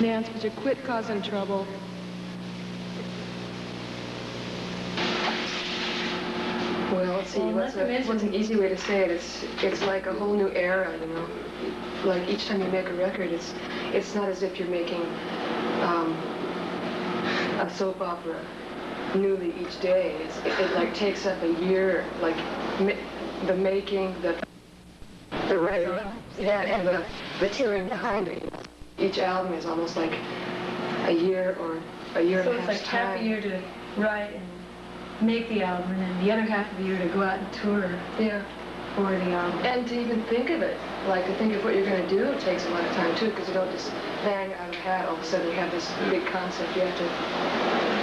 Nance, would you quit causing trouble? Well, let's see, what's an easy way to say it? It's like a whole new era, you know. Like each time you make a record, it's not as if you're making a soap opera newly each day. It like takes up a year, like the making, the writing, and the material behind it. Each album is almost like a year or a year and a half time. So it's like half a year to write and make the album, and then the other half of the year to go out and tour. Yeah. For the album. And to even think of it, like to think of what you're going to do, takes a lot of time too, because you don't just bang out of a hat all of a sudden you have this big concept. You have to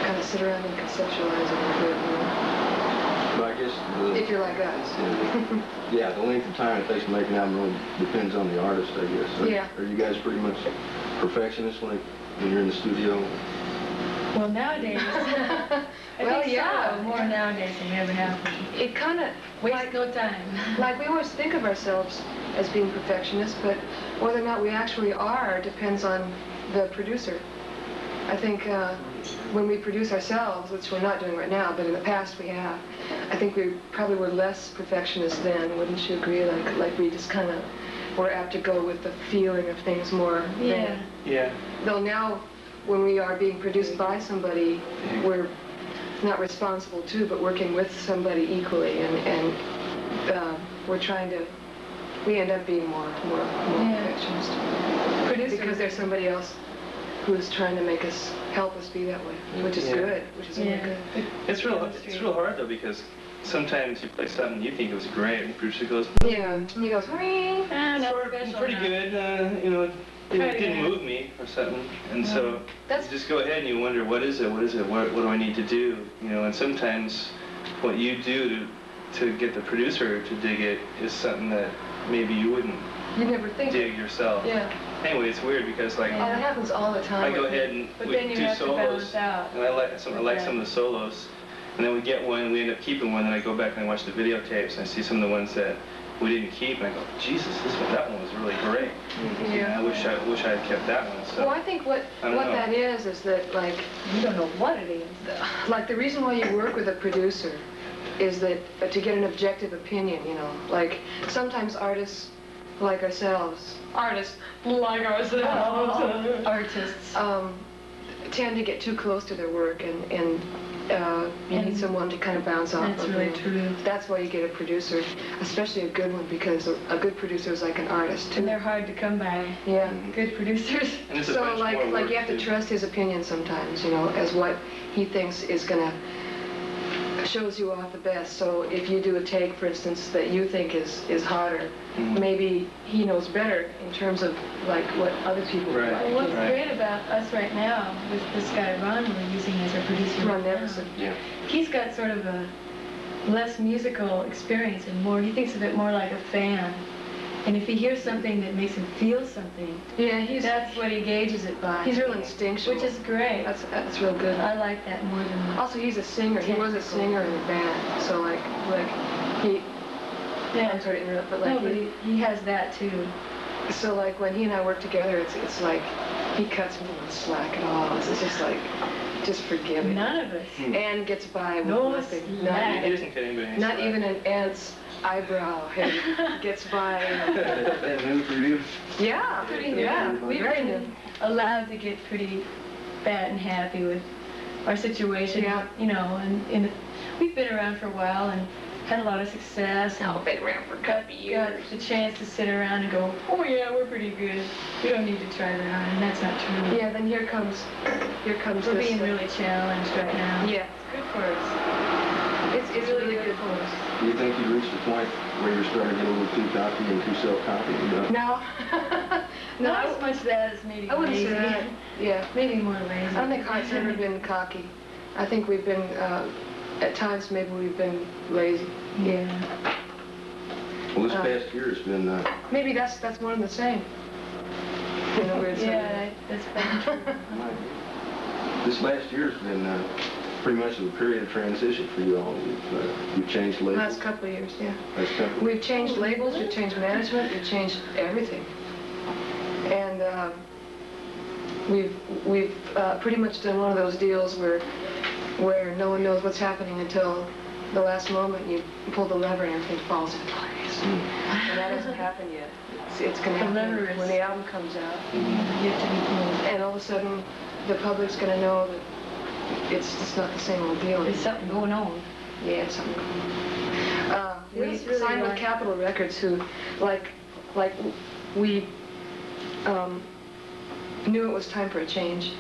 kind of sit around and conceptualize it a bit, you know? But I guess if you're like us. Yeah, the length of time it takes to make an album really depends on the artist, I guess. Yeah. Are you guys pretty much perfectionists, like when you're in the studio? Well, nowadays, I think so, more nowadays than we ever have. It kind of wastes no time. Like we always think of ourselves as being perfectionists, but whether or not we actually are depends on the producer. I think when we produce ourselves, which we're not doing right now, but in the past we have, I think we probably were less perfectionist then, wouldn't you agree? Like we just kind of were apt to go with the feeling of things more. Yeah. Yeah. Though now, when we are being produced by somebody, we're not responsible too, but working with somebody equally, and we're trying to, we end up being more perfectionist. Because there's somebody else who's trying to make us, help us be that way, which is good, which is really good. It's real hard though, because sometimes you play something you think it was great, and the producer goes, yeah, and he goes, pretty good, you know. It didn't move me or something, and so you just go ahead and you wonder, what is it, what do I need to do, you know, and sometimes what you do to get the producer to dig it is something that maybe you wouldn't dig yourself. Yeah. Anyway, it's weird because like, oh, it happens all the time. I go ahead and we do solos, and I like some of the solos, and then we get one, and we end up keeping one, and I go back and I watch the videotapes, and I see some of the ones that we didn't keep, and I go, Jesus, that one was really great. Yeah. I wish I had kept that one. So. Well, I think what that is that, like, you don't know what it is. Like, the reason why you work with a producer is that to get an objective opinion, you know. Like, sometimes artists like ourselves, tend to get too close to their work, and you need someone to kind of bounce off of. That's really true. That's why you get a producer, especially a good one, because a good producer is like an artist too. And they're hard to come by. Yeah. Good producers. So like you have to trust his opinion sometimes, you know, as what he thinks is gonna shows you off the best. So if you do a take, for instance, that you think is hotter, maybe he knows better in terms of like what other people like. Well, what's great about us right now with this guy Ron we're using as our producer. Ron Nevison. Yeah. He's got sort of a less musical experience and more. He thinks of it more like a fan. And if he hears something that makes him feel something, that's what he gauges it by. He's real instinctual. Which is great. That's real good. I like that more than. Also, he's a singer. He was a singer in the band. So like he. Yeah. I'm sorry to interrupt, but like he has that too. So like when he and I work together, it's like he cuts me no slack at all. It's just like, just forgive it. None of us. And gets by with nothing. He doesn't get anybody. Not even an ant's eyebrow head gets by. That new for you? Yeah, pretty new. Yeah, we've been allowed to get pretty fat and happy with our situation. Yeah. You know, and we've been around for a while and had a lot of success. I've been around for a couple years. Got the chance to sit around and go, oh yeah, we're pretty good. We don't need to try that on, and that's not true. Yeah, then here comes we're being really challenged right now. Yeah. It's good for us. It's really good for us. Do you think you reached the point where you're starting to get a little too cocky and too self-confident? No. No, not as much that as maybe I wouldn't lazy. say that. Yeah. Maybe more lazy. I don't think Heart's ever been cocky. I think we've been, at times maybe we've been lazy. Yeah. Well, this past year has been... maybe that's one and the same. In a weird yeah, that's probably true. This last year has been pretty much a period of transition for you all. You've changed labels. Last couple of years, yeah. Last couple. We've changed labels, we've changed management, we've changed everything. And we've pretty much done one of those deals where no one knows what's happening until the last moment. You pull the lever and everything falls into place. And that hasn't happened yet. It's going to happen when the album comes out. And all of a sudden, the public's going to know that it's just not the same old deal. There's something going on. Yeah, it's something going on. We signed with Capitol Records, who, like we knew it was time for a change,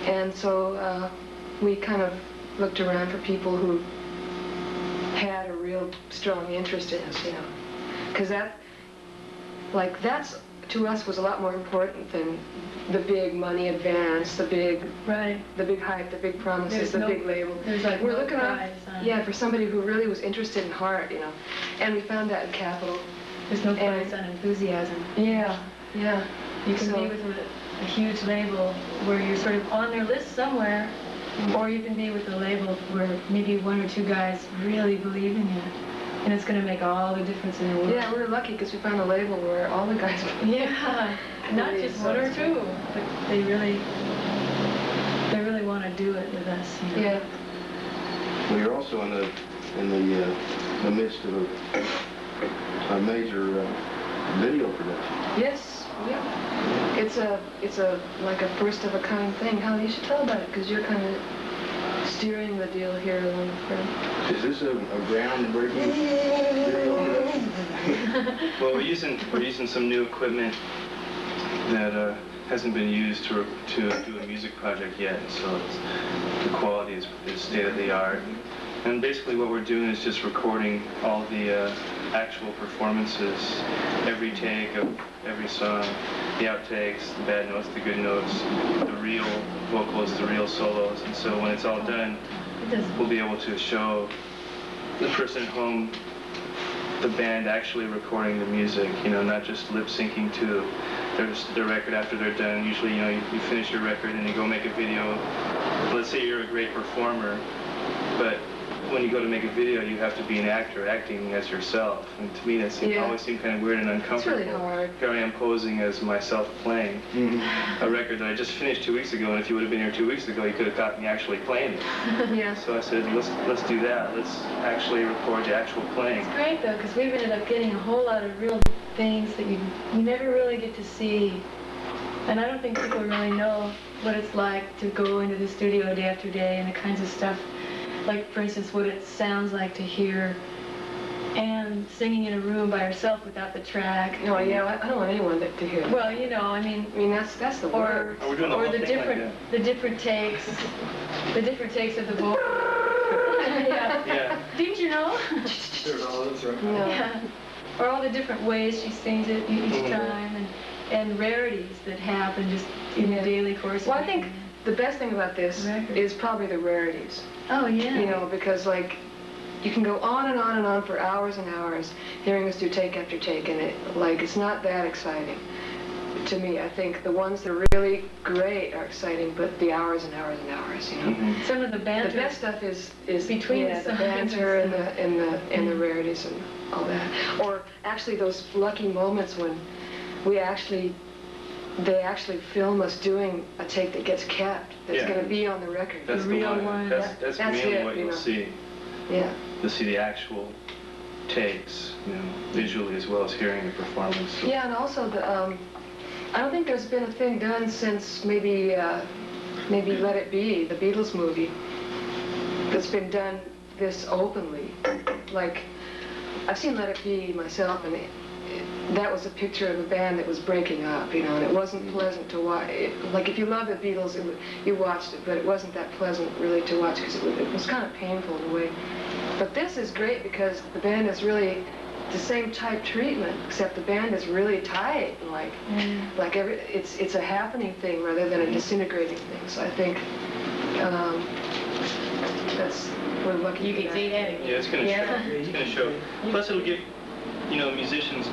and so we kind of looked around for people who had a real strong interest in us, you know, because that's to us was a lot more important than the big money advance, the big hype, the big promises, big label. We're looking for somebody who really was interested in heart, you know, and we found that in Capitol. There's no price on enthusiasm. Yeah. You can be with a huge label where you're sort of on their list somewhere, or you can be with a label where maybe one or two guys really believe in you, and it's going to make all the difference in the world. Yeah, we're lucky because we found a label where all the guys not just one or two, but they really want to do it with us. You know? Yeah. Well, you're also in the midst of a major video production. Yes, yeah. It's a like a first of a kind thing. Hal, you should tell about it because you're kind of steering the deal here along the front. Is this a groundbreaking video production? Well, we're using some new equipment that hasn't been used to do a music project yet, so the quality is state of the art. And basically what we're doing is just recording all the actual performances, every take of every song, the outtakes, the bad notes, the good notes, the real vocals, the real solos. And so when it's all done, we'll be able to show the person at home the band actually recording the music, you know, not just lip syncing to their record after they're done. Usually, you know, you finish your record and you go make a video. Let's say you're a great performer, but when you go to make a video, you have to be an actor acting as yourself. And to me, that always seemed kind of weird and uncomfortable. It's really hard. Here I am posing as myself playing a record that I just finished 2 weeks ago, and if you would have been here 2 weeks ago, you could have caught me actually playing it. Yeah. So I said, let's do that. Let's actually record the actual playing. It's great, though, because we've ended up getting a whole lot of real things that you never really get to see. And I don't think people really know what it's like to go into the studio day after day and the kinds of stuff. Like, for instance, what it sounds like to hear Anne singing in a room by herself without the track. No, yeah, I don't want anyone to hear it. Well, you know, I mean, that's the word. We're doing the whole thing the different takes of the vocal. Yeah. Didn't you know? No. Yeah. Or all the different ways she sings it each time, and rarities that happen just in the daily course. Well, I think the best thing about this is probably the rarities. Oh, yeah. You know, because, like, you can go on and on and on for hours and hours hearing us do take after take, and it's not that exciting to me. I think the ones that are really great are exciting, but the hours and hours and hours, you know. Some of the banter. The best stuff is between the banter and the rarities and all that. Or actually those lucky moments when they actually film us doing a take that gets kept, that's going to be on the record. That's the real one. That's mainly it, what you'll see. Yeah. You'll see the actual takes, you know, visually as well as hearing the performance. So. Yeah, and also I don't think there's been a thing done since maybe Let It Be, the Beatles movie, that's been done this openly. Like, I've seen Let It Be myself, and that was a picture of a band that was breaking up, you know, and it wasn't pleasant to watch. Like, if you love the Beatles, you watched it, but it wasn't that pleasant really to watch because it was kind of painful in a way. But this is great because the band is really the same type treatment, except the band is really tight and it's a happening thing rather than a disintegrating thing. So I think we're lucky. You can see that. Yeah, it's going to show. It's going to show. Plus, it'll give, you know,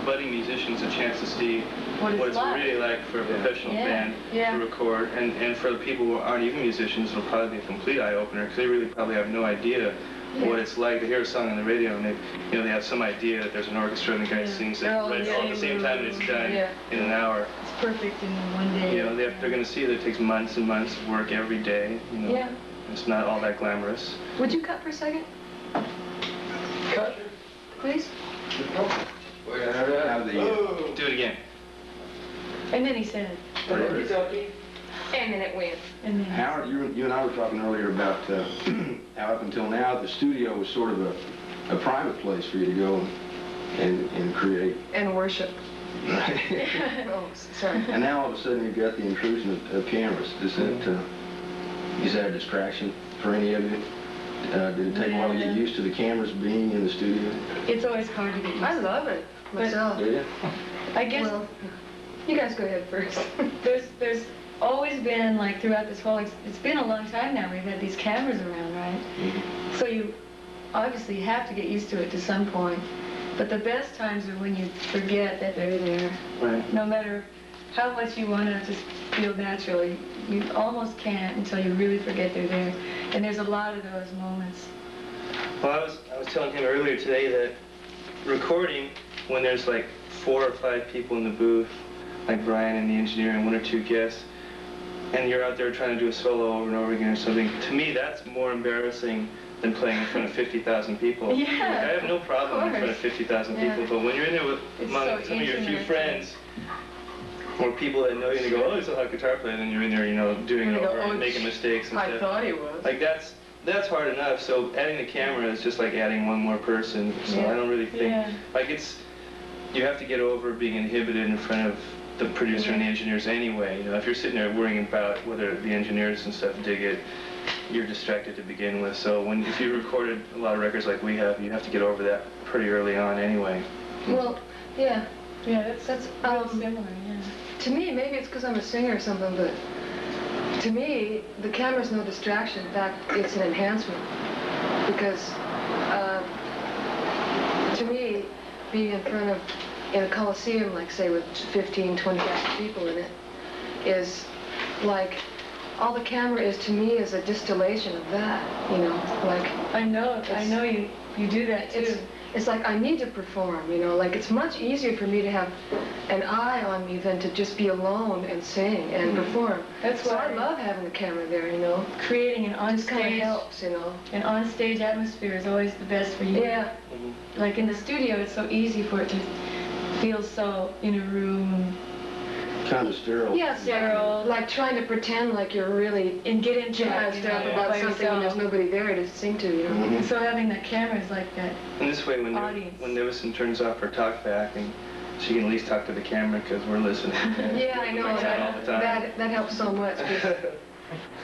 budding musicians a chance to see what it's really like for a professional band to record. And for the people who aren't even musicians, it'll probably be a complete eye-opener because they really probably have no idea what it's like to hear a song on the radio, and they have some idea that there's an orchestra and the guy sings it all at the same time and it's done in an hour. It's perfect in one day. They're going to see that it takes months and months of work every day. It's not all that glamorous. Would you cut for a second? Cut. Please? Do it again. And then he said. And then it went. And then Howard, you and I were talking earlier about how up until now the studio was sort of a private place for you to go and create. And worship. Oh, sorry. And now all of a sudden you've got the intrusion of cameras. Is that a distraction for any of you? Did it take a while to get used to the cameras being in the studio? It's always hard to get used to. I love it myself. Do you? I guess Well, you guys go ahead first. there's always been, like, throughout this whole, it's been a long time now we've had these cameras around, right? Mm-hmm. So you obviously have to get used to it to some point. But the best times are when you forget that they're there. Right. No matter how much you want to just feel naturally, you almost can't until you really forget they're there. And there's a lot of those moments. Well, I was telling him earlier today that recording, when there's like 4 or 5 people in the booth, like Brian and the engineer and 1 or 2 guests, and you're out there trying to do a solo over and over again or something, to me that's more embarrassing than playing in front of 50,000 people. Yeah, Like, I have no problem in front of 50,000 people, but when you're in there with among some of your few friends, or people that know you and they go, oh, he's a hot guitar player, and then you're in there, doing it over and making mistakes and stuff. I thought he was. Like that's hard enough. So adding the camera is just like adding one more person. So I don't really think like you have to get over being inhibited in front of the producer and the engineers anyway. If you're sitting there worrying about whether the engineers and stuff dig it, you're distracted to begin with. So if you recorded a lot of records like we have, you have to get over that pretty early on anyway. Well, yeah. Yeah, that's real similar, To me, maybe it's because I'm a singer or something, but to me, the camera's no distraction. In fact, it's an enhancement. Because to me, being in a coliseum, like say with 15, 20,000 people in it, is like, all the camera is to me is a distillation of that, like. I know you do that too. It's like I need to perform, like it's much easier for me to have an eye on me than to just be alone and sing and perform. That's why why I love having the camera there, Creating an It just kind of onstage helps, An onstage atmosphere is always the best for you. Yeah. Like in the studio, it's so easy for it to feel so in a room. Kind of sterile. Yeah, Sterile. like trying to pretend like you're really And get into jazzed up about by something and there's yourself. nobody there to sing to, And so having that camera is like that. And this way, when Nevison turns off her talk back, and she can at least talk to the camera because we're listening. Yeah, I know. All the time. That helps so much.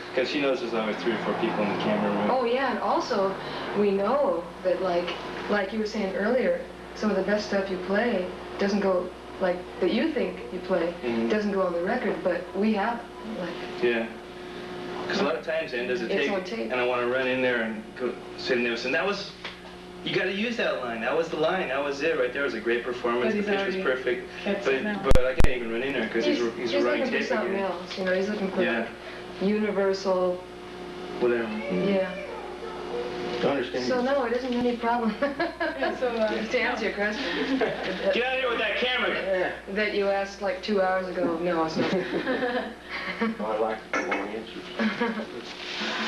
Because she knows there's always 3 or 4 people in the camera room. Oh yeah, and also we know that like you were saying earlier, some of the best stuff you play doesn't go, like that you think you play, doesn't go on the record, but we have it. Like. Yeah. Because a lot of times, does it It's take? on tape. And I want to run in there and go say to Nevison, you got to use that line. That was the line. That was it right there. It was a great performance. The pitch was perfect. But I can't even run in there because he's running looking tape for something again. else. He's looking for universal. Whatever. Yeah. I understand. So no, it isn't any problem. To answer your question. Get out of here with that camera. That you asked like 2 hours ago. No, it's not. I like the long answers.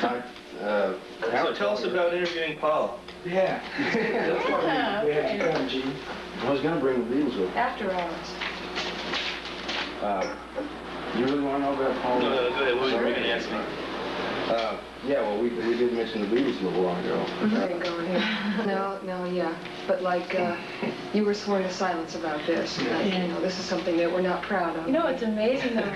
So tell us about interviewing Paul. Yeah. That's why we had to come, Gene. I was going to bring the Beatles with. After hours. You really want to know about Paul? No, go ahead. What were you going to ask me? Yeah, well, we did mention the Beatles a little while ago. I ain't going here. No, yeah. But like, you were sworn to silence about this. Like, this is something that we're not proud of. It's amazing though.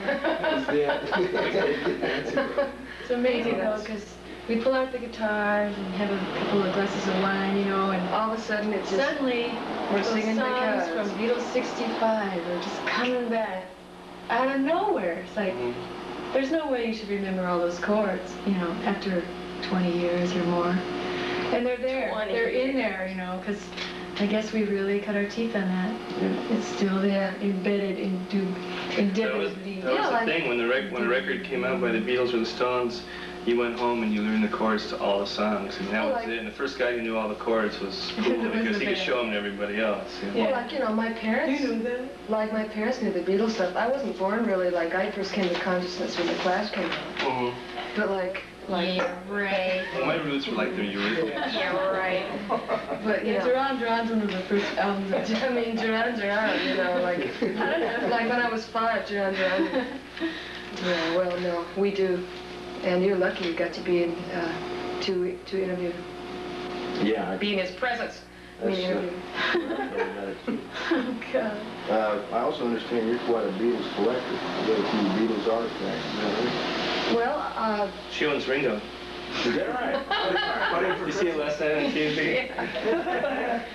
It's amazing though, because we pull out the guitars and have a couple of glasses of wine, and all of a sudden it's just, suddenly we're those singing songs because. from Beatles 65 are just coming back out of nowhere. It's like, there's no way you should remember all those chords, after 20 years or more. And they're there. They're in there, because I guess we really cut our teeth on that. It's still there, embedded indubitably. That was the thing when a record came out by the Beatles or the Stones, you went home and you learned the chords to all the songs, and that Well, was it. And the first guy who knew all the chords was cool because he could show them to everybody else. You know? Well, like, you know, my parents, like my parents knew the Beatles stuff. I wasn't born really, like, I first came to consciousness when the Clash came out. But like, yeah, right. Well, my roots were like the Eurythmics. Yeah, right. but you know, Duran's one of the first albums. I mean, Duran, you know, like, I don't know. like when I was 5, Duran. Yeah, well, no, we do. And you're lucky you got to be in, to interview. Yeah. Be in his presence. Interview. Oh, God. I also understand you're quite a Beatles collector. You got a few Beatles artifacts. Is that right? Well, She owns Ringo. Is that right? You see it last night on TV?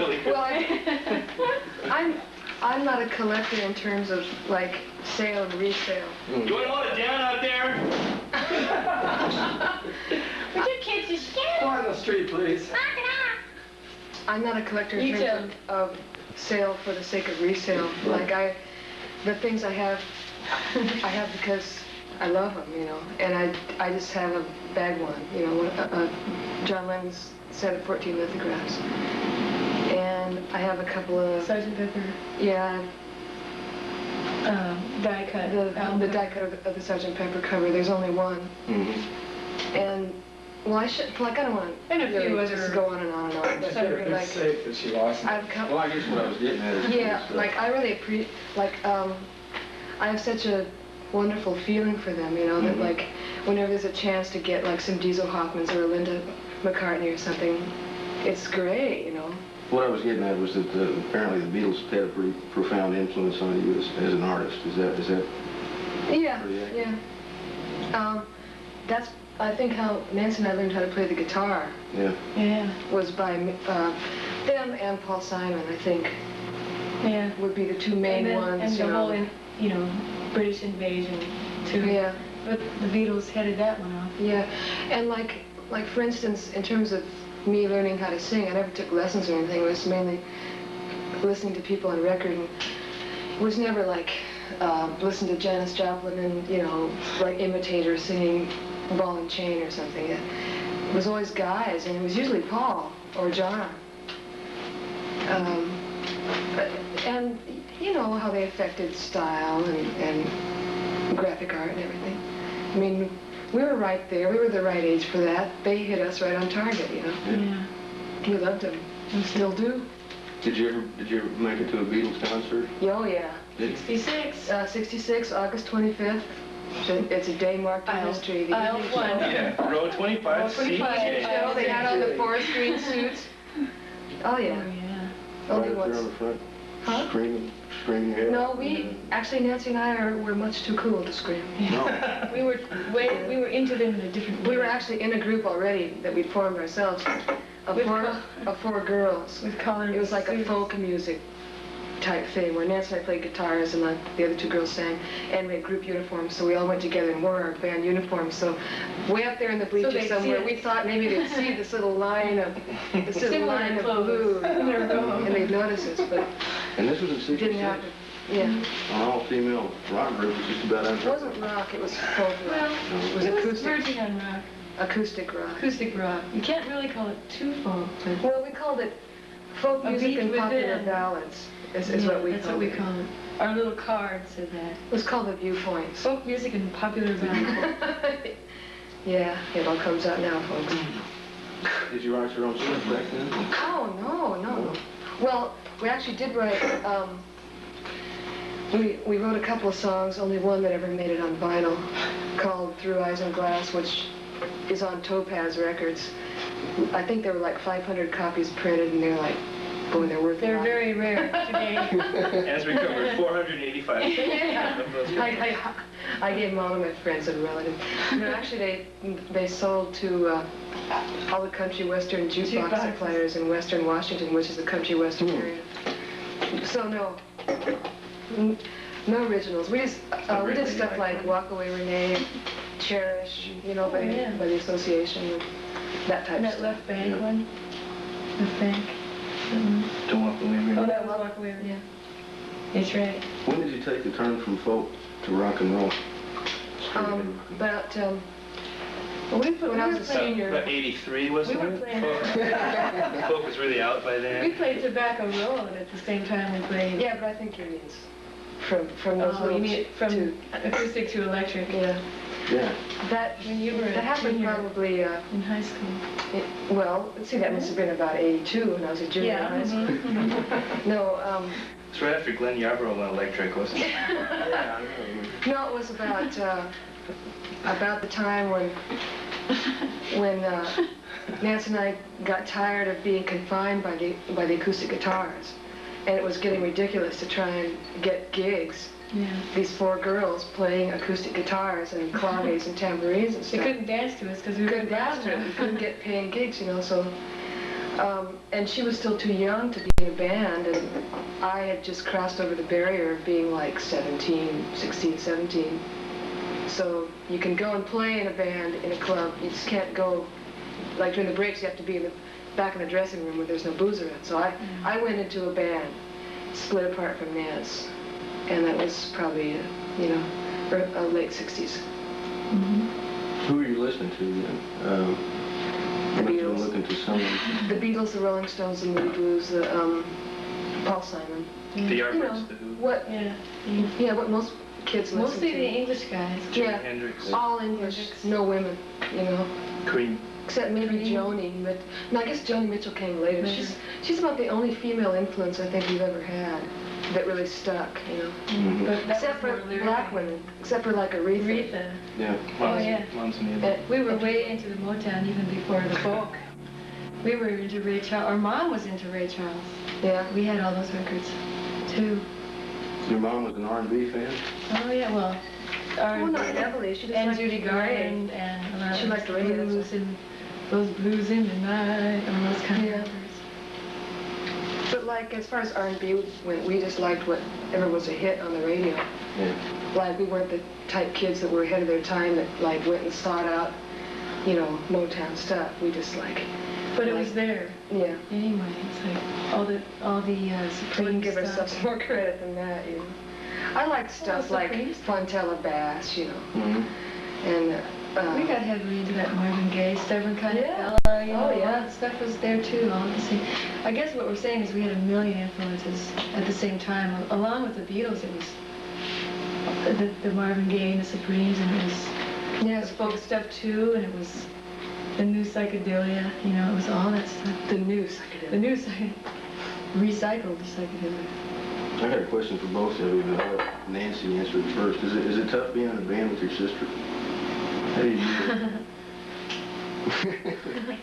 Really cool. well, I'm not a collector in terms of like sale and resale. You want to hold it down out there? But your kids are scared. Go on the street, please. I'm not a collector in terms of sale for the sake of resale. Like the things I have because I love them, you know, and I just have a bag one, you know, John Lennon's set of 14 lithographs. And I have a couple of... Sgt. Pepper. Yeah. Die cut. The die cut of the Sgt. Pepper cover. There's only one. Mm-hmm. And, well, I should, like, I don't want And a few to just go on and on and on. That's So, pretty like, safe that she lost it. I have a couple... Well, I guess what I was getting at is... Yeah, like, I really appreciate, like, I have such a wonderful feeling for them, you know, that, like, whenever there's a chance to get, like, some Diesel Hoffmans or a Linda McCartney or something, it's great, you know. What I was getting at was that apparently the Beatles had a pretty profound influence on you as an artist. Is that? Yeah, yeah. That's, I think, how Nancy and I learned how to play the guitar. Yeah. Yeah. Was by them and Paul Simon, I think. Yeah. Would be the two main ones. And you the know. whole, you know, British invasion, too. Yeah. But the Beatles headed that one off. Yeah, and like for instance, in terms of me learning how to sing, I never took lessons or anything. It was mainly listening to people on record, and it was never like listen to Janis Joplin and, you know, like imitate her singing Ball and Chain or something. It was always guys, and it was usually Paul or John. And you know how they affected style and graphic art and everything. I mean, we were right there. We were the right age for that. They hit us right on target, you know. Yeah. We loved them. We still do. Did you ever make it to a Beatles concert? Oh, yeah. 66. 66, August 25th. It's a day marked in history. Aisle 1. Yeah, row 25. Row 25. Yeah. They had on the forest green suits. Oh, yeah. Oh, yeah. Only Right up there once. on the front, Huh? screaming your head No, off? actually, Nancy and I were much too cool to scream. No. We were into them in a different way. We were actually in a group already that we'd formed ourselves, of four girls. With collars. It was like a folk music type thing where Nancy and I played guitars and the other two girls sang, and we had group uniforms, so we all went together and wore our band uniforms. So way up there in the bleachers they'd somewhere, see we thought maybe they'd see this little line of Similar blue, clothes. There we go. and they'd notice us, but And this was in it 66? didn't happen. Yeah. An all-female rock group was just about It unheard of. wasn't rock, it was folk rock. Well, It was it was acoustic. verging on rock. Acoustic rock. Acoustic rock. You can't really call it too folk, but... Well, we called it folk A music beat and popular within. ballads, is Yeah, what we that's called what we it. call it. Our little card said that. It was called the Viewpoints. Folk music and popular ballad. Yeah, it all comes out now, folks. Did you write your own songs back then? Oh, no. Well, we actually did write, we wrote a couple of songs, only one that ever made it on vinyl, called Through Eyes and Glass, which is on Topaz Records. I think there were like 500 copies printed, and they're like, boy, they're worth a They're lot. very rare today. As recovered, 485. Yeah. I gave them all to my friends and relatives. No, actually, they sold to all the country western jukebox suppliers in western Washington, which is the country western area. So no originals. We just we did stuff like Walk Away Renee, Cherish, you know, by the association, that type And of that stuff. left bank one? Left bank? Don't walk away from Oh, me. that was Walk Away, yeah. That's right. When did you take the turn from folk to rock and roll? About Well, when I was a senior. About 83, wasn't We were it? playing. Folk was really out by We then. played Tobacco Road at the same time we played. Yeah, but I think you mean from those Oh, little you mean from to acoustic to electric. yeah. Yeah. That When you were that happened junior. probably. In high school. Well, let's see, that must have been about 82 when I was a junior in high school. mhm. No, It's right after Glenn Yarbrough went electric, wasn't it? Yeah, I know. no, it was about the time when Nancy and I got tired of being confined by the acoustic guitars, and it was getting ridiculous to try and get gigs. Yeah. These 4 girls playing acoustic guitars and claves and tambourines and They stuff. couldn't dance to us because we were Couldn't dance to it. We couldn't get paying gigs, you know, so. And she was still too young to be in a band, and I had just crossed over the barrier of being like 16, 17. So you can go and play in a band in a club. You just can't go, like during the breaks, you have to be in the back in the dressing room where there's no booze around. So I went into a band, split apart from Nance, and that was probably, you know, late 60s. Who were you listening to then? The You must have been Beatles. looking to someone. The Beatles, the Rolling Stones, the Moody Blues, the Paul Simon. The You Yardbirds, know, the Who, what, Yeah. what most kids listen Mostly to. the English guys. Yeah, Hendrix, all English, no women, you know. Cream. Except maybe Cream. Joni. No, I guess Joni Mitchell came later. Later. She's about the only female influence I think we've ever had that really stuck, you know. Mhm. But that Except was for more lyric. black women, except for like Aretha. Aretha. Yeah. Oh, yeah. Mom's amazing. We were way into the Motown even before the folk. We were into Ray Charles. Our mom was into Ray Charles. Yeah. We had all those records, too. Your mom was an R&B fan? Oh, yeah, well, Well, not heavily. She just and liked Judy reggae. Garland and a lot She of liked reggae, that's blues and those blues in the night and those kind Yeah. of records. But like as far as R&B went, we just liked whatever was a hit on the radio. Yeah. Like we weren't the type kids that were ahead of their time that like went and sought out, you know, Motown stuff. We just like. But it was there Yeah. anyway. It's like all the We Supreme wouldn't give stuff. ourselves more credit than that, you know. I like stuff like Supreme. Fontella Bass, you know, Mm-hmm. and We got heavily into that Marvin Gaye, Stubborn Kind Yeah. of Fella, you know, Oh, all yeah. that stuff was there too, all the same. I guess what we're saying is we had a million influences at the same time. Along with the Beatles, it was the Marvin Gaye and the Supremes, and it was yes, folk stuff too, and it was the new psychedelia, you know, it was all that stuff. the new psychedelic. The new recycled psychedelia. I got a question for both of you, but I'll let Nancy answer it first. Is it tough being in a band with your sister? How do you do it?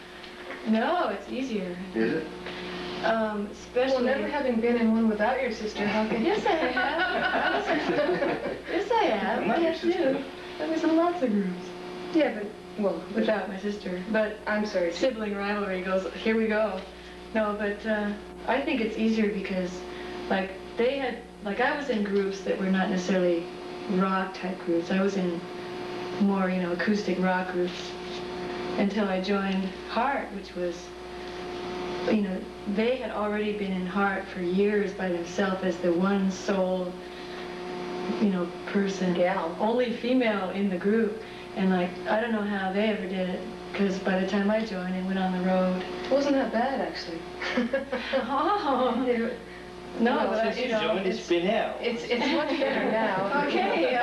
No, it's easier. Is it? Especially... Well, never having been in one without your sister, how can Yes, I have. Yes, I have. I'm not I your have sister. too. I was in lots of groups Yeah, but, well, without my sister. But I'm sorry. too. sibling rivalry goes, here we go. No, but I think it's easier because, like, they had, like, I was in groups that were not necessarily rock type groups. I was in more, you know, acoustic rock groups until I joined Heart, which was, you know, they had already been in Heart for years by themselves as the one sole, you know, person. Gal. Only female in the group. And, like, I don't know how they ever did it, because by the time I joined, it went on the road. Wasn't that bad, actually. Oh! It- No, Well, but, Since you you know, joined, it's been hell. It's much better now. Okay,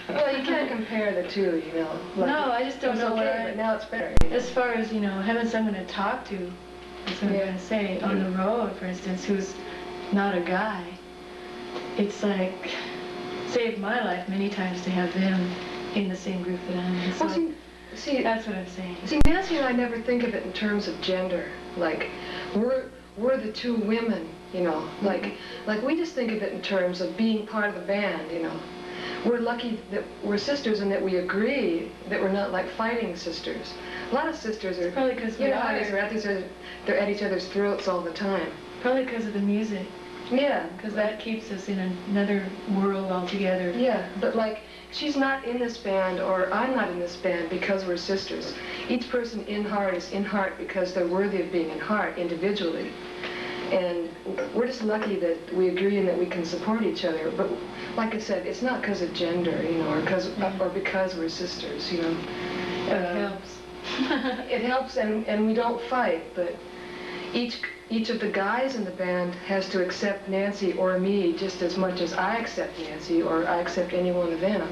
Well, you can't compare the two, you know. Like, no, I just it don't was know okay, what but now it's better. as far as, you know, having someone to talk to, that's what I'm Yeah. going to say, on the road, for instance, who's not a guy, it's like, saved my life many times to have them in the same group that I'm in. So Well, see, that's what I'm saying. see, Nancy and I never think of it in terms of gender. Like, we're the two women, you know. Like we just think of it in terms of being part of the band, you know. We're lucky that we're sisters and that we agree that we're not like fighting sisters. A lot of sisters are, Probably because we you know how it is, are. they're at each other's throats all the time. Probably because of the music, Yeah, because that keeps us in another world altogether. yeah, but like, she's not in this band, or I'm not in this band because we're sisters. Each person in Heart is in Heart because they're worthy of being in Heart individually. And we're just lucky that we agree and that we can support each other. But like I said, it's not because of gender, you know, or because we're sisters, you know. It helps. It helps, and we don't fight, but each of the guys in the band has to accept Nancy or me just as much as I accept Nancy or I accept any one of them.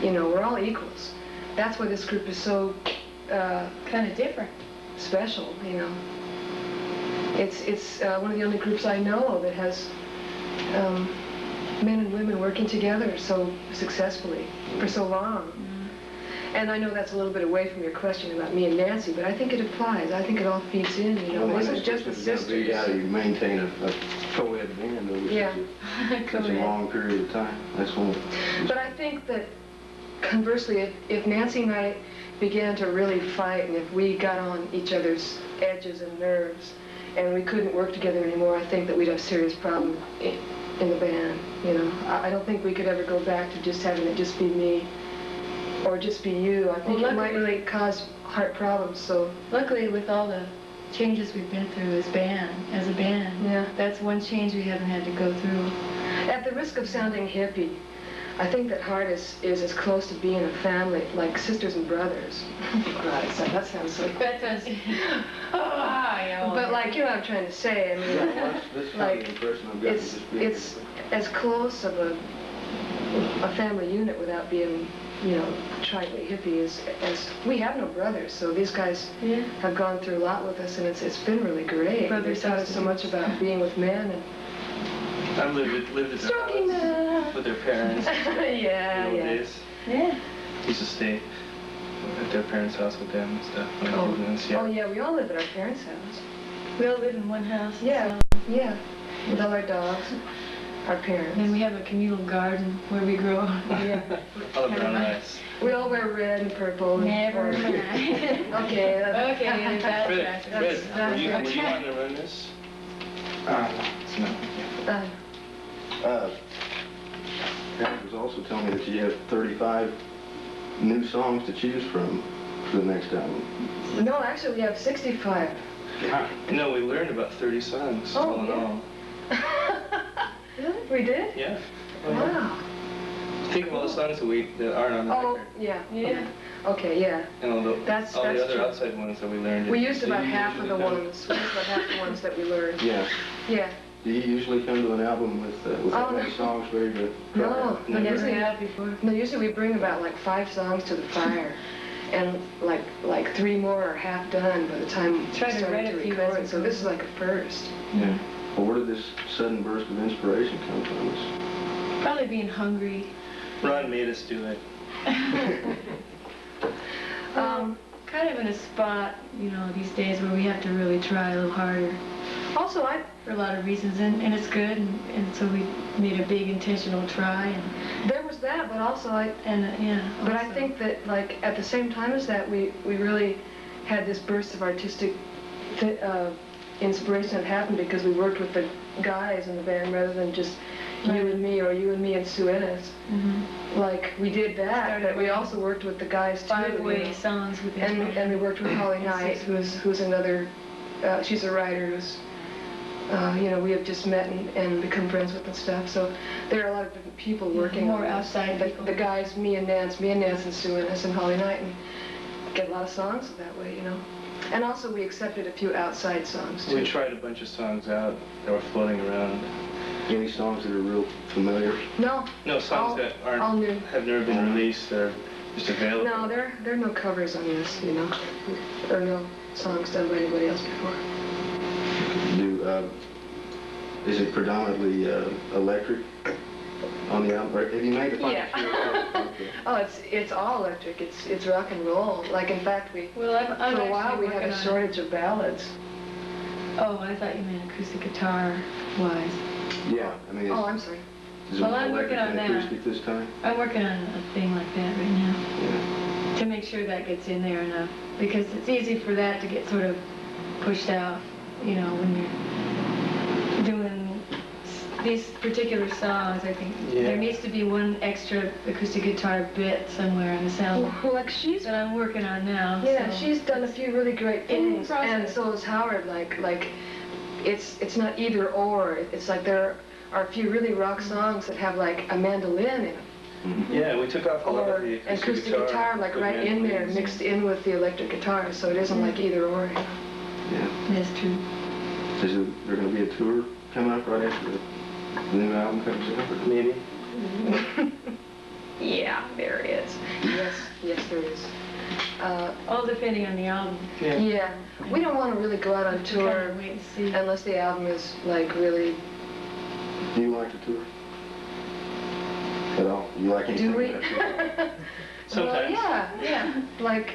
You know, we're all equals. That's why this group is so kind of different, special. You know, it's one of the only groups I know that has men and women working together so successfully for so long. And I know that's a little bit away from your question about me and Nancy, but I think it applies. I think it all feeds in, you know. It isn't just the sisters. How you maintain a co-ed band over such a long period of time. That's one. But I think that, conversely, if Nancy and I began to really fight, and if we got on each other's edges and nerves, and we couldn't work together anymore, I think that we'd have serious problems in the band, you know. I don't think we could ever go back to just having it just be me or just be you. I think it might really cause heart problems, so. Luckily, with all the changes we've been through as a band, that's one change we haven't had to go through. At the risk of sounding hippie, I think that Heart is as close to being a family, like sisters and brothers. God, that sounds so cool. That does. But like, you know what I'm trying to say, I mean, that's like, the impression I've got it's as close of a family unit without being, you know, tritely hippie as we have no brothers, so these guys have gone through a lot with us, and it's been really great. They've taught us so much about being with men and I lived at their house with their parents. Yeah. Days. Yeah. Used to stay at their parents' house with them and stuff when I lived in Seattle. Oh yeah, we all live at our parents' house. We all live in one house. Yeah, yeah. With all our dogs, our parents. And we have a communal garden where we grow. Yeah. All the brown rice. We all wear red and purple. Never mind. Okay. Okay, that's Fred, were you wanting to run this? Pat was also telling me that you have 35 new songs to choose from for the next album. No, actually we have 65. No, we learned about 30 songs all in all. Really? We did? Yeah. Wow. Think of all the songs that aren't on the record. Yeah. Okay, yeah. And all the That's other true. outside ones that we learned. We used about half of the ones. We used about half the ones that we learned. Yeah. Yeah. Do you usually come to an album with that many songs ready to try? No, usually we bring about like 5 songs to the fire, and like 3 more are half done by the time we start to record. So this is like a first. Yeah. Well, where did this sudden burst of inspiration come from? Probably being hungry. Ron made us do it. Kind of in a spot, you know, these days where we have to really try a little harder. Also, for a lot of reasons, and it's good, and so we made a big intentional try. And there was that, but also But I think that like at the same time as that, we really had this burst of artistic inspiration that happened because we worked with the guys in the band rather than just you and me or you and me and Sue Ennis. Like we did that, but we also worked with the guys too. 5-way songs with and we worked with Holly Knight, who's another. She's a writer who's. You know, we have just met and become friends with and stuff. So there are a lot of different people working more on outside this. people. The guys, me and Nance and Sue Ennis and Holly Knight, and get a lot of songs that way, you know. And also we accepted a few outside songs too. We tried a bunch of songs out that were floating around. Any songs that are real familiar? No. No, songs that all new. have never been released. They're just available. No, there are no covers on this, you know, or no songs done by anybody else before. Is it predominantly electric on the album? Or have you made the final Okay. Oh, it's all electric. It's rock and roll. Like in fact, for a while we had a shortage of ballads. Oh, I thought you meant acoustic guitar wise. Yeah, I mean. I'm sorry. Is Well, it I'm working on that. acoustic this time? I'm working on a thing like that right now Yeah. to make sure that gets in there enough, because it's easy for that to get sort of pushed out, you know, when you're doing these particular songs. I think there needs to be one extra acoustic guitar bit somewhere in the sound Well, like she's that I'm working on now. Yeah, so. she's done a few really great things, and so has Howard. Like, it's not either or. It's like there are a few really rock songs that have like a mandolin in them, Yeah, we took off a lot of or the acoustic guitar like right in there, mixed in with the electric guitar, so it isn't like either or. You know? Yeah. That's true. Is there going to be a tour coming up right after the new album comes out? Maybe. Yeah, there is. Yes, there is. All depending on the album. Yeah, we don't want to really go out on tour Kind of wait and see. unless the album is like really. Do you like to tour? At all? You like anything? Do we? Sometimes. Well, yeah, like,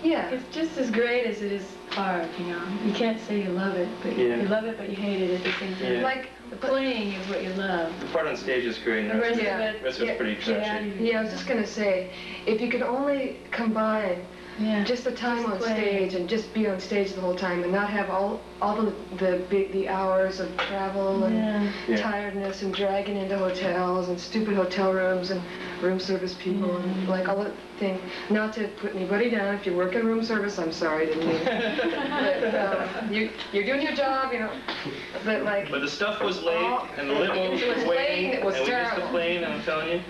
yeah. It's just as great as it is hard, you know. You can't say you love it, but Yeah. you love it, but you hate it at the same time. Yeah. Like, The playing is what you love. The part on stage is great. The rest Yeah. of it, Rest was pretty trashy. Yeah, I was just gonna say, if you could only combine yeah. just the time Just on play. stage and just be on stage the whole time and not have all the hours of travel and Yeah. Yeah. tiredness and dragging into hotels and stupid hotel rooms and room service people and like all that thing. Not to put anybody down. If you work in room service, I'm sorry, I didn't mean it. But you're doing your job, you know. But like. But the stuff was late, and the limo was It was waiting, late, it was and we missed the terrible. plane, I'm telling you.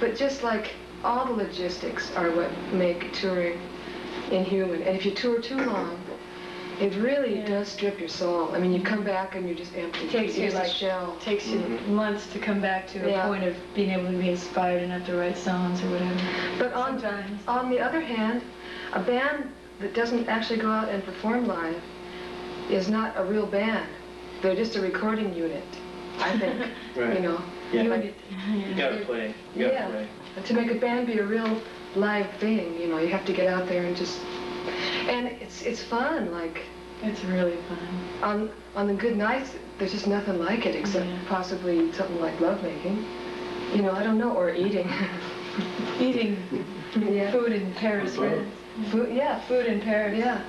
But just like all the logistics are what make touring inhuman. And if you tour too long, it really does strip your soul. I mean, you come back and you're just empty. It takes you You're just a like shell. takes you months to come back to Yeah. a point of being able to be inspired enough to write songs or whatever. But Sometimes. on the other hand, a band that doesn't actually go out and perform live is not a real band. They're just a recording unit, I think. Right. You know. Yeah. Like, You gotta play. You gotta yeah. play. And to make a band be a real live thing, you know, you have to get out there and just. And it's fun. Like It's really fun. on the good nights, there's just nothing like it except Yeah. possibly something like lovemaking. You know, I don't know, or eating. Eating Yeah. food in Paris, right? Food, yeah. Food in Paris. Yeah.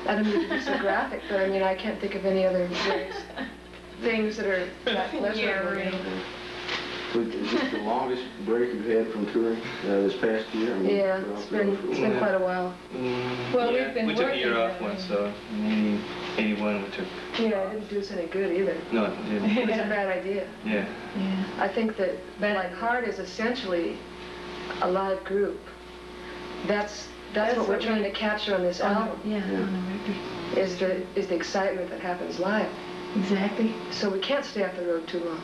I don't mean to be so graphic, but I mean, I can't think of any other things that are that pleasurable. Yeah, right. Is this the longest break you've had from touring this past year? I mean, Yeah, well, it's been quite a while. Well, Yeah, we've been we took a year working off on it. once, so in 81 we took. Yeah, it didn't do us any good either. No, it didn't. It was a bad idea. Yeah. Yeah. I think that like Heart is essentially a live group. That's what we're trying to capture on this album. Yeah, on the record. Is the excitement that happens live. Exactly. So we can't stay off the road too long.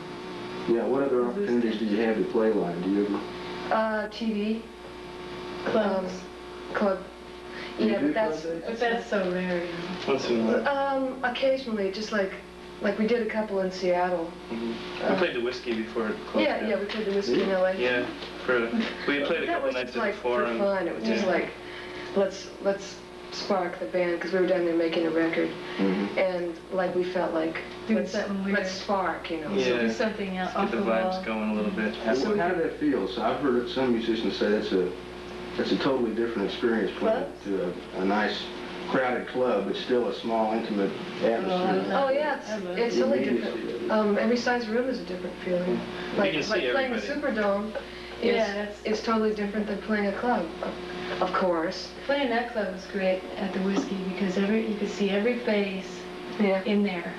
Yeah, what other opportunities do you have to play live? Do you ever? TV, Clubs. club. Do you Yeah, do but that's club dates? But that's so rare, you know. Once in a while. Occasionally, just like we did a couple in Seattle. We played the Whiskey before it closed down. Yeah, we played the Whiskey in LA. Yeah, we played a That couple was nights just at like the for Forum. fun. It was just Yeah. like, let's spark the band because we were down there making a record, and like we felt like Doing something weird. let's spark, you know. Yeah. Do something else Get off the the vibes wall. going a little bit. Well, how did that feel? So I've heard some musicians say that's a totally different experience playing to a nice crowded club, but still a small, intimate atmosphere. Oh yeah, it's totally different. Every size room is a different feeling. Like can see playing the everybody. Superdome is totally different than playing a club, of course. Playing that club was great at the Whiskey because you could see every face Yeah. in there.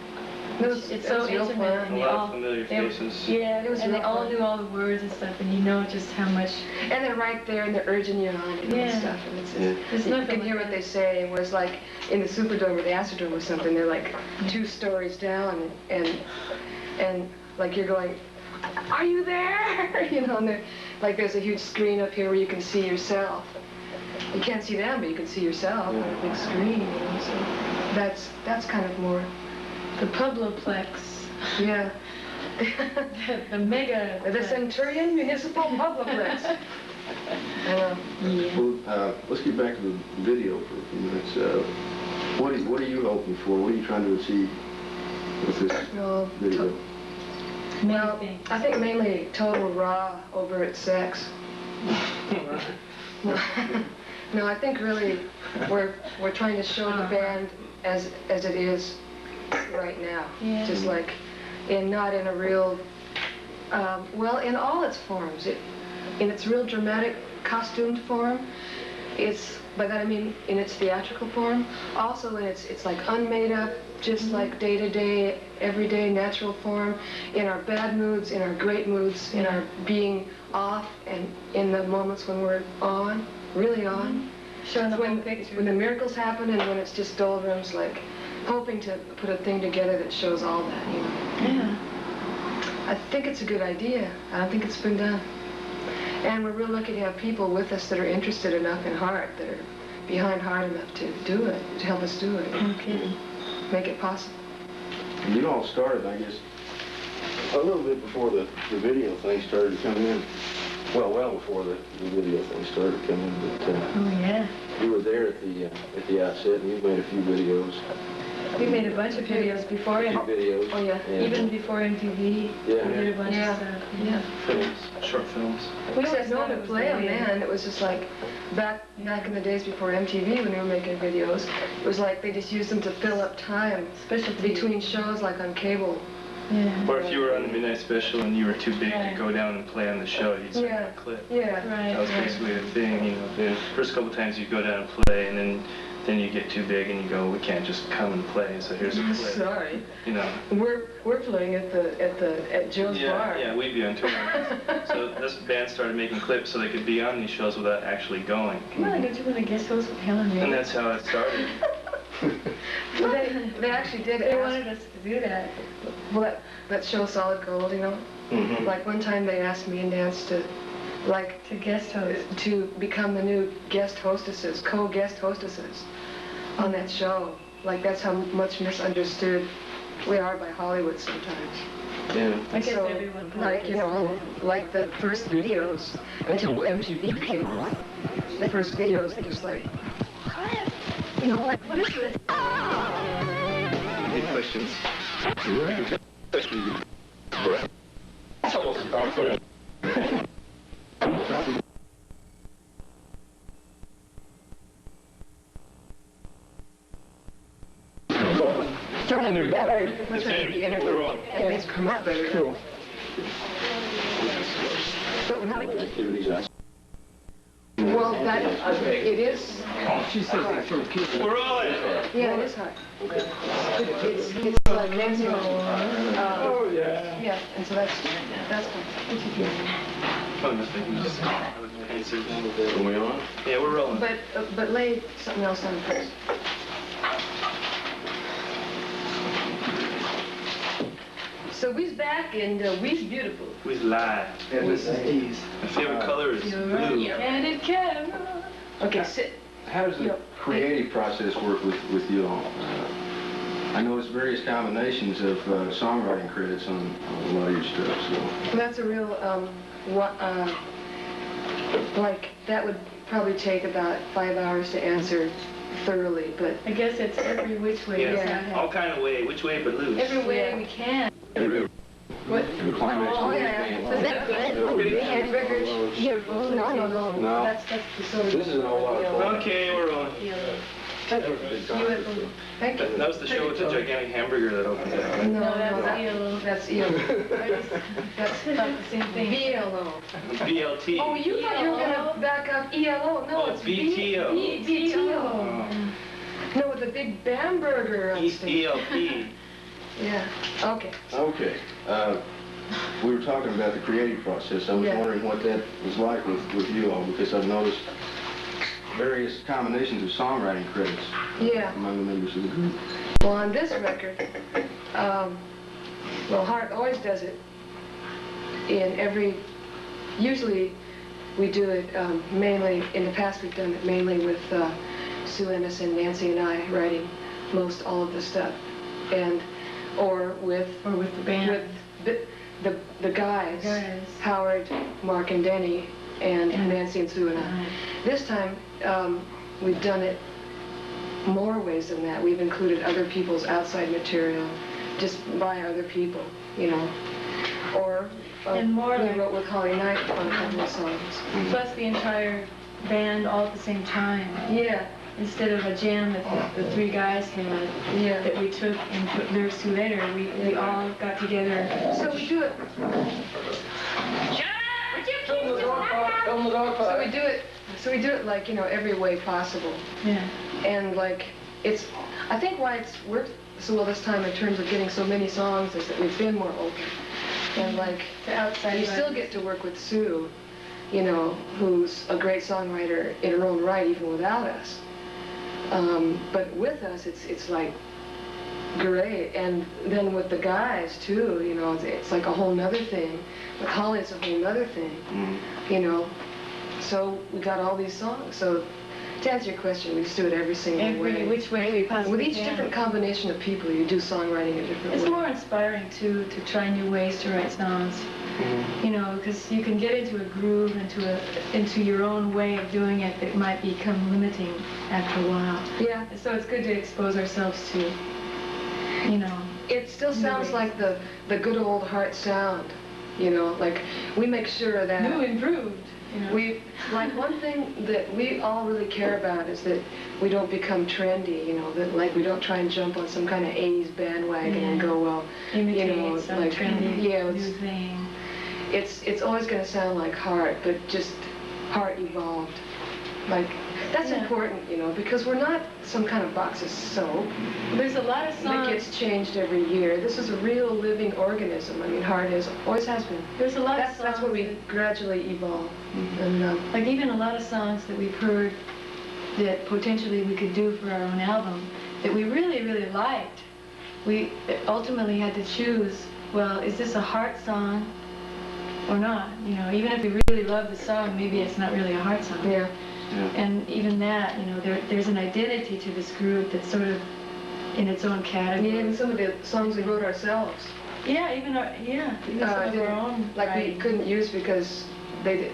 It's so real intimate, fun. A and they lot all of familiar faces. Yeah, It was and they real all fun. knew all the words and stuff, and you know just how much. And they're right there and they're urging you on and Yeah. stuff. And it's There's you nothing can like hear what that. they say. Whereas like in the Superdome or the Astrodome or something, they're like 2 stories down and like you're going, are you there? You know, and they're like there's a huge screen up here where you can see yourself. You can't see them, but you can see yourself on a big screen. You know, so that's kind of more. The Publoplex, Yeah. the mega. The Centurion Municipal Publiplex. I know. Yeah. Well, let's get back to the video for a few minutes. What are you hoping for? What are you trying to achieve with this Well, video? Well, things. I think mainly total raw, overt sex. No, I think really we're trying to show the band as it is right now. Yeah. Just like not in a real, well, in all its forms. In its real dramatic costumed form, it's By that I mean in its theatrical form, also in it's like unmade up, just like day-to-day, everyday natural form, in our bad moods, in our great moods, in our being off, and in the moments when we're on, really on. Showing the whole picture. When the miracles happen and when it's just doldrums, like hoping to put a thing together that shows all that, you know. Yeah. I think it's a good idea. I don't think it's been done. And we're real lucky to have people with us that are interested enough in heart, that are behind heart enough to do it, to help us do it. Okay. Make it possible. You all started, I guess, a little bit before the video thing started to come in. Well before the video thing started to come in. But, Oh, yeah. you were there at the outset, and you made a few videos. We made a bunch of videos before A few it. videos. Oh, yeah. And, Even before MTV. Yeah. We did a bunch Yeah. of stuff. Yeah. Films, short films. We always said no thought to it was play the them way- then. It was just like back in the days before MTV when we were making videos. It was like they just used them to fill up time Specialty. between shows, like on cable. Yeah. Or if you were on the Midnight Special and you were too big Right. to go down and play on the show, you'd send Yeah. a clip. Yeah. Right. That was basically the thing, you know. The first couple times you'd go down and play, and then you get too big and you go, we can't just come and play, so here's a clip. Sorry. You know. We're playing at Joe's bar. Yeah, we'd be on tour. So this band started making clips so they could be on these shows without actually going. Come on, don't you want to guest host with Helen Ray? And that's how it started. They actually did They ask, wanted us to do that. well, that show Solid Gold, you know? Mhm. Like one time they asked me and Nance to, like, To guest host. to become the new guest hostesses, co-guest hostesses on that show. Like, that's how much misunderstood we are by Hollywood sometimes. Yeah. I guess So, everyone like, you know, like the first videos, until MTV came along, the first videos, they just like, you know, like, what is this? Any questions? Turning it better. And it's come out better. Cool. Well, that, it is, She says it's for kids. We're all in. yeah, it is hard. It's like Nancy, Oh, yeah. yeah, and so that's fun. Oh, nothing. Just Are we on? Yeah, we're rolling. But lay something else on first. So we's back and we's beautiful. We's live. And this is Dee's. My favorite color is blue. Candid camera. Okay, sit. How does the creative process work with you all? I noticed various combinations of songwriting credits on a lot of your stuff, so. That's a real, like, that would probably take about 5 hours to answer thoroughly, but I guess it's every which way. Yeah, Yeah. all kind of way. Which way but loose. Every way Yeah. we can. what? Oh, yeah. Is that good? Hamburgers? No. No. That's the sort of. This is an old lot of fun. Okay, we're rolling. Thank you. That was the show with the gigantic hamburger that opened up, right? No, that's ELO. ELO. That's About the same thing. BLO. BLT. Oh, you thought you were gonna back up ELO. No, Oh, it's BTO. BTO. Oh. No, with the big Bamberger on stage. ELP. Yeah, okay. Okay. We were talking about the creative process. I was Yeah. wondering what that was like with you all, because I've noticed various combinations of songwriting credits Yeah. among the members of the group. Well, on this record, well, Hart always does it in every, usually we do it mainly, in the past we've done it mainly with Sue Ennis and Nancy and I writing most all of the stuff. And, or with the band. With the guys, Guys. Howard, Mark and Denny, and Nancy and Sue and I. Right. This time, we've done it more ways than that. We've included other people's outside material, just by other people, you know. Or And more we like- wrote with Holly Knight on a couple of songs. Plus the entire band all at the same time. Yeah, Instead of a jam that the three guys had yeah. that we took and put lyrics to later, we all got together. So we do it. Film the dog So fight. we do it like, you know, every way possible. Yeah. And like, I think why it's worked so well this time in terms of getting so many songs is that we've been more open. And like, The outside. you still get to work with Sue, you know, who's a great songwriter in her own right, even without us. But with us, it's like great. And then with the guys too, you know, it's like a whole nother thing. With Holly, it's a whole nother thing, you know. So we got all these songs. So to answer your question, we just do it every single way. Which way we possibly With each can. different combination of people, you do songwriting a different It's way. more inspiring too to try new ways to write songs. You know, because you can get into a groove, into your own way of doing it that might become limiting after a while. Yeah. So it's good to expose ourselves to, you know. It still sounds ways. like the good old heart sound, you know, like we make sure that New, improved, you know. like one thing that we all really care about is that we don't become trendy, you know, that like we don't try and jump on some kind of 80s bandwagon and go, well, imitate you know, some like, trendy yeah, new thing. it's always going to sound like Heart, but just Heart evolved. Like, that's important, you know, because we're not some kind of box of soap There's a lot of that songs. gets changed every year. This is a real living organism. I mean, Heart always has been. There's a lot of songs. That's where we gradually evolve. And Like even a lot of songs that we've heard that potentially we could do for our own album that we really, really liked. We ultimately had to choose, well, is this a Heart song or not? You know, even if we really love the song, maybe it's not really a Heart song. yeah. And even that, you know, there's an identity to this group that's sort of in its own category. Yeah, even some of the songs we wrote ourselves. Yeah, even some of our own. Like writing. we couldn't use because they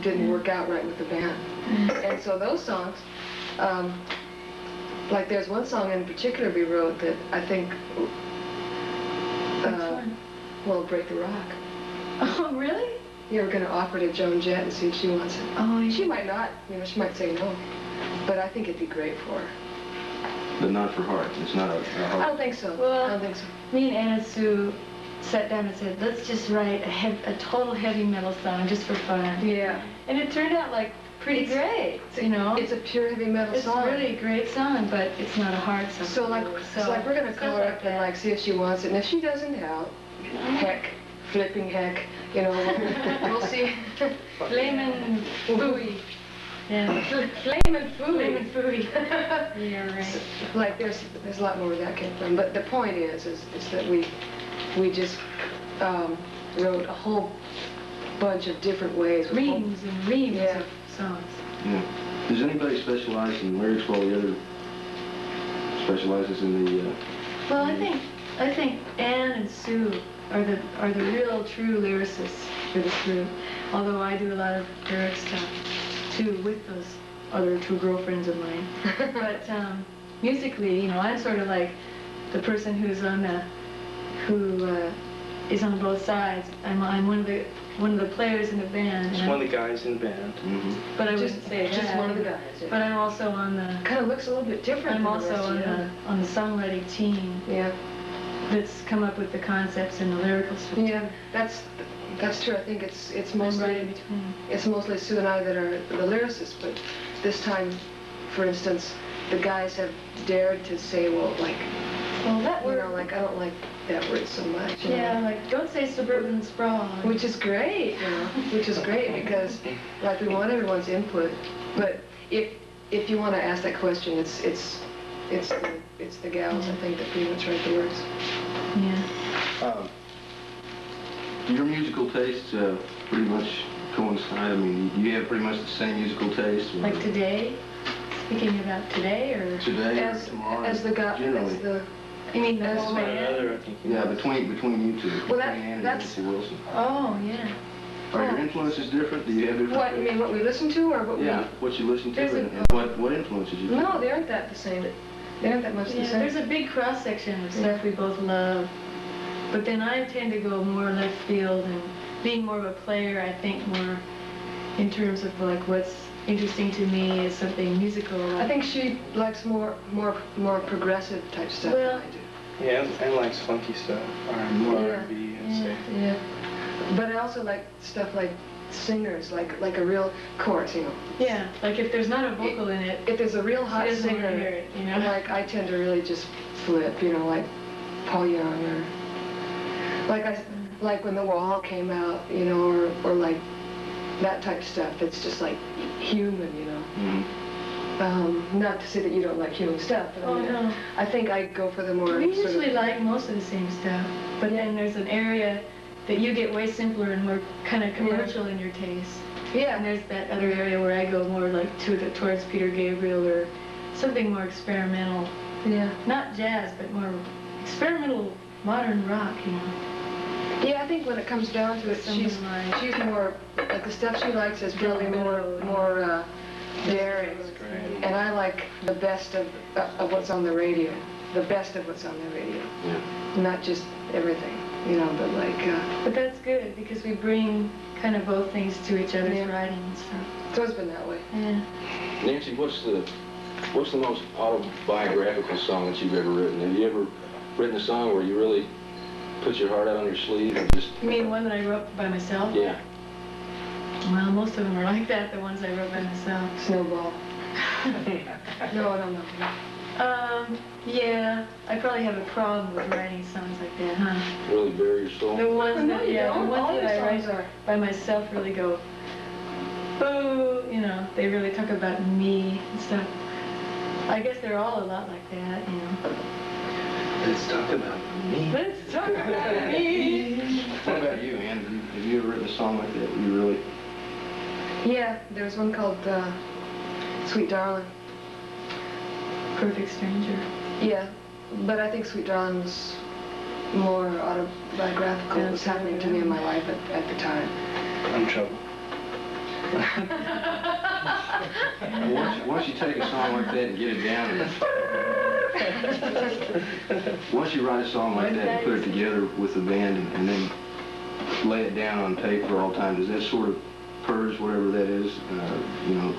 didn't work out right with the band. And so those songs, like there's one song in particular we wrote that I think, Which one? well, Break the Rock. Oh, really? Yeah, we're going to offer it to Joan Jett and see if she wants it. Oh, She might not, you know, she might say no. But I think it'd be great for her. But not for Heart. It's not a I Heart. don't think so. Well, I don't think so. Me and Anna Sue sat down and said, let's just write a total heavy metal song just for fun. Yeah. And it turned out like pretty great, you know? It's a pure heavy metal It's song. really a great song, but it's not a hard song. So like, we're gonna call her up and like see if she wants it, and if she doesn't, heck, flipping heck, you know, we'll see. Flamin' Fooey. Yeah. Flamin' Flamin' fooey. Fooey. Yeah, right. Like there's a lot more where that came from, but the point is that we just wrote a whole bunch of different ways. with whole- Reams and reams Yeah. of songs. Yeah. Does anybody specialize in lyrics while the other specializes in the... Well, I think Ann and Sue are the real true lyricists for this group. Although I do a lot of lyric stuff too with those other two girlfriends of mine. But musically, you know, I'm sort of like the person who is on both sides. I'm one of the players in the band. Just one of the guys in the band. But I wouldn't say just that. one of the guys. Yeah. But I'm also on the. Kind of looks a little bit different. I'm than also the rest of you. on the songwriting team Yeah. that's come up with the concepts and the lyrical stuff. Yeah, that's true. I think it's I'm right in mostly between. Sue and I that are the lyricists, but this time, for instance, the guys have dared to say, well, like, Well, that you word. know, like I don't like that word so much. You Yeah, know? like don't say suburban sprawl. Which is great, you know, which is great because, like, we want everyone's input. But if you want to ask that question, it's the gals, I think, that pretty much write the words. Yeah. Do your musical tastes pretty much coincide? I mean, do you have pretty much the same musical taste? or- Like today. Speaking about today, or Today or As tomorrow? the you mean the As whole my One band? another, I think. Yeah, between you two. Well, between Ann and that's- Nancy Wilson. Oh, yeah. Are your influences different? Do you have different... what you mean? What we listen to, or what Yeah, what you listen to There's a- and what influences you? No, they aren't that the same. They aren't that much the Yeah, same. there's a big cross section of stuff we both love. But then I tend to go more left field, and being more of a player, I think more in terms of like what's interesting to me is something musical. I think she likes more progressive type stuff Well, than I do. Yeah, Ann likes funky stuff, more Yeah. R&B and stuff. Yeah. But I also like stuff like singers, like a real chorus, you know. Yeah, like if there's not a vocal in it, If there's a real hot she doesn't want singer, to hear it, you know? like I tend to really just flip, you know, like Paul Young or like when The Wall came out, you know, or like that type of stuff. It's just like human, you know. Not to say that you don't like human stuff, but I mean, no. I think I go for the more We sort usually of, like most of the same stuff, but then there's an area that you get way simpler and more kind of commercial in your taste. yeah. And there's that other area where I go more like towards Peter Gabriel or something more experimental. Yeah. Not jazz, but more experimental modern rock, you know. Yeah, I think when it comes down to it, she's more, like the stuff she likes is probably more daring. And I like the best of what's on the radio. The best of what's on the radio. Yeah. Not just everything, you know, but like... But that's good, because we bring kind of both things to each other's Yeah. writing and stuff. It's always been that way. Yeah. Nancy, what's the most autobiographical song that you've ever written? Have you ever written a song where you really put your heart out on your sleeve and just... You mean one that I wrote by myself? Yeah. Well, most of them are like that, the ones I wrote by myself. Snowball. No. Yeah, I probably have a problem with writing songs like that, huh? Really bare your soul? The ones No, that, you yeah, the don't. ones All that your I songs write are. by myself really go, boo, you know, they really talk about me and stuff. I guess they're all a lot like that, you know. Let's talk about me. Let's talk about me. What about you, Ann? Have you ever written a song like that? You really... Yeah, there's one called Sweet Darling. Perfect Stranger. Yeah, but I think Sweet Darling was more autobiographical. What was happening to me in my life at the time. I'm in trouble. Once you take a song like that and get it down, once you write a song like that and put it together with the band and then lay it down on tape for all time, does that sort of purge whatever that is, you know?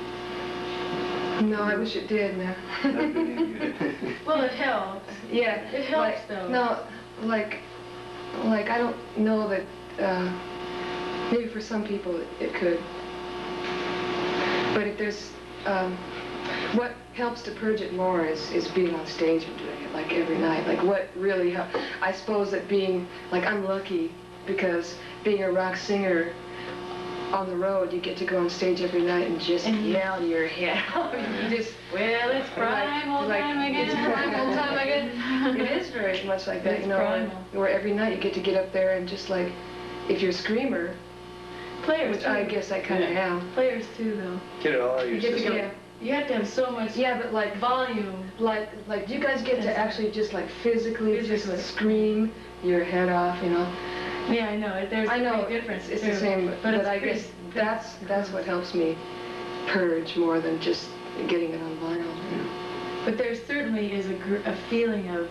No, I wish it did, man. That'd be good. Well, it helps. Yeah. It helps, though. No, like I don't know that, maybe for some people it could. But if there's, what helps to purge it more is being on stage and doing it, like every night. Like what really helps, I suppose that being, like I'm lucky because being a rock singer on the road, you get to go on stage every night and just yell your head off. You just, Well, it's prime old time again. It's prime old time again. It is very much like that, It's you know, primal. where every night you get to get up there and just like, if you're a screamer, Players, which I too. guess I kind of am. Players, too, though. Get it all out of your You get to system. go, you have to have so much Yeah, but like volume. Like you guys get to That's actually just like physically Physically. just scream your head off, you know. Yeah, I know. There's I know a big difference. it's too. the same, but it's I pretty- guess that's what helps me purge more than just getting it on vinyl. But there certainly is a feeling of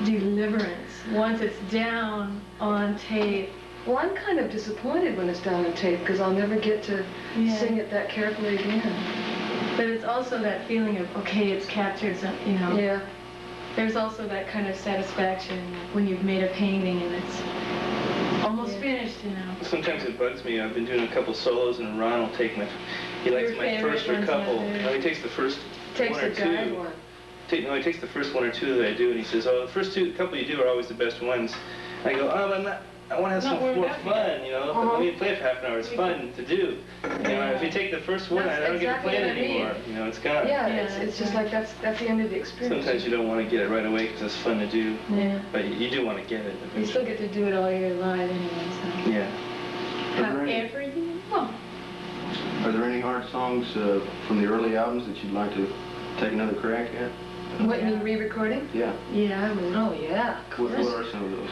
deliverance once it's down on tape. Well, I'm kind of disappointed when it's down on tape because I'll never get to Yeah. sing it that carefully again. But it's also that feeling of, okay, it's captured, some, you know. Yeah. There's also that kind of satisfaction when you've made a painting and it's almost Yeah. finished, you know. Sometimes it bugs me. I've been doing a couple solos, and Ron will take he likes Your my favorite first or ones couple. out there. No, he takes the first Takes one or the guide two. one. He takes the first one or two that I do, and he says, "Oh, the first couple you do are always the best ones." I go, "Oh, I'm not. I want to have Not some warmed more up fun, you know. Let me play it for half an hour. It's fun to do. You know, if you take the first one, That's I don't get to exactly play it what I mean. anymore. You know, it's gone." Yeah, Yeah, it's just right. like that's the end of the experience. Sometimes you don't want to get it right away because it's fun to do, Yeah. but you do want to get it. You still get to do it all year live anyway, so. Yeah. However you want. Are there any hard songs from the early albums that you'd like to take another crack at? What, you mean re-recording? Yeah. Yeah, I would. Oh, yeah. Of What course. are some of those?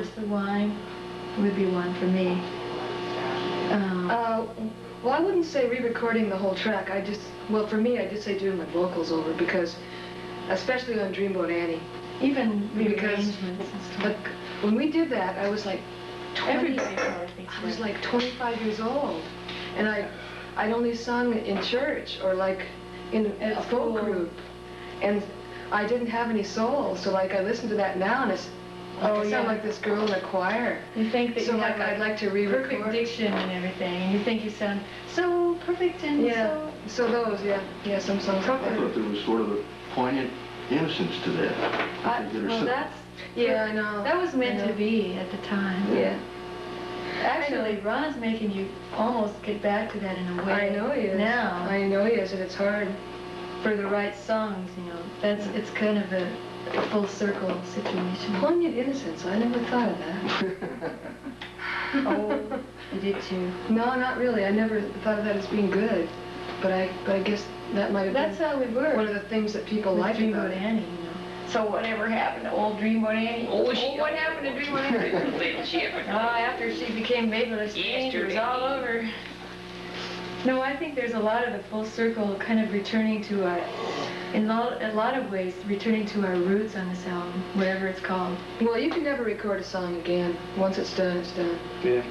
Just the Wine would be one for me. Well, I wouldn't say re-recording the whole track. Well, for me, I just say doing my vocals over because, especially on Dreamboat Annie, Even because rearrangements and stuff. like, when we did that, I was like 20, Everybody probably thinks I was that. like 25 years old, and I'd only sung in church or like in a At folk school. group, and I didn't have any soul. So like I listen to that now, and Oh, I sound like this girl in the choir. You think that So you like have I'd like to re-record. perfect diction and everything, and you think you sound so perfect and Yeah, so those, yeah, some songs. I thought there was sort of a poignant innocence to that. Well, that's... Yeah, I know. That was meant I know. to be at the time. Yeah. Actually, Ron's making you almost get back to that in a way. I know he is. Now. I know he is, and it's hard. For the right songs, you know. It's kind of a full circle situation. Poignant innocence, I never thought of that. Oh, you did too. No, not really. I never thought of that as being good. But I guess that might have That's been how we were. one of the things that people With like about Dreamboat it. Annie, you know. So whatever happened to old Dreamboat Annie? Oh, what happened to Dreamboat Annie? Little ship. Oh, after she became Mabel's Strange, it was all over. No, I think there's a lot of the full circle kind of returning to our, in a lot of ways, returning to our roots on this album, whatever it's called. Well, you can never record a song again. Once it's done, it's done. Yeah,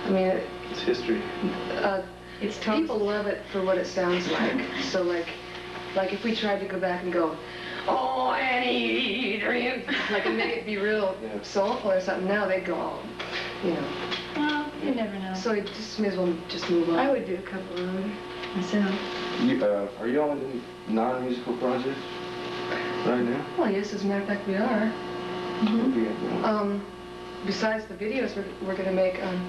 I mean, it's history. It's toast. people love it for what it sounds like. So like if we tried to go back and go, oh, Annie, dream, like and make it be real soulful or something, now they'd go, oh, you know. Well, you never know. So you just may as well just move on. I would do a couple of them myself. Are you all in any non-musical projects right now? Well, yes, as a matter of fact, we are. Mm-hmm. Besides the videos we're going to make on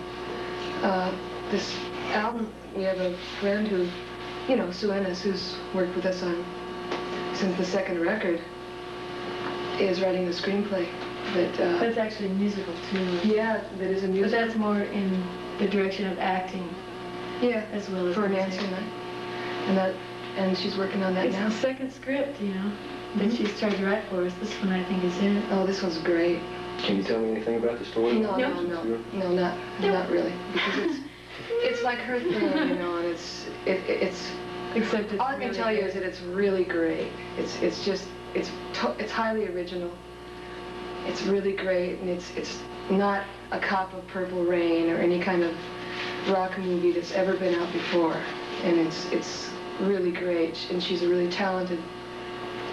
this album, we have a friend who, you know, Sue Ennis, who's worked with us on since the second record, is writing the screenplay. That's actually musical too. Yeah, that is a But musical. that's more in the direction of acting. Yeah, as well as for music. Nancy and I. And she's working on that It's now. the second script, you know, that she's tried to write for us. This one, I think, is it. Oh, this one's great. Can you tell me anything about the story? No, not really, because it's like her thing, you know, and it's Except it's all I can really tell you good. is that it's really great. It's highly original. It's really great, and it's not a cop of Purple Rain or any kind of rock movie that's ever been out before, and it's really great. And she's a really talented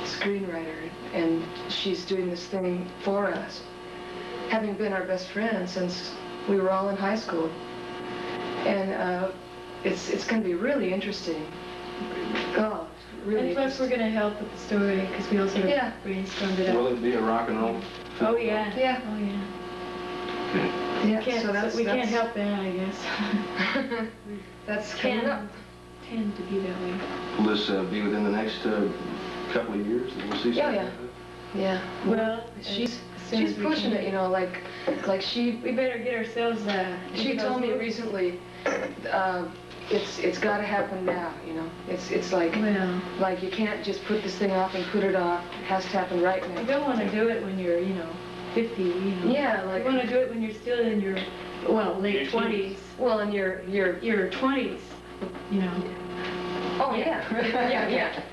screenwriter, and she's doing this thing for us, having been our best friend since we were all in high school. And it's going to be really interesting. Oh, really. And plus, we're going to help with the story because we also brainstormed it Will out. it be a rock and roll? Oh yeah. Yeah. Oh yeah. Yeah, so we can't help that, I guess. that's coming up. Tend to be that way. Will this be within the next couple of years that we'll see something? Yeah. Yeah. Well, she's soon as we pushing can. it, you know, like she We better get ourselves. she told me recently, it's got to happen now, you know. It's like Well, like you can't just put this thing off and put it off. It has to happen right you now. don't want to do it when you're, 50, Yeah, like you want to do it when you're still in your, late 20s. well, and your Your 20s, oh yeah yeah.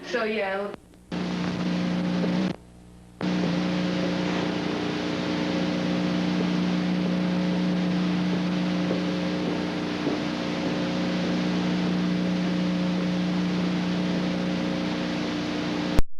So yeah.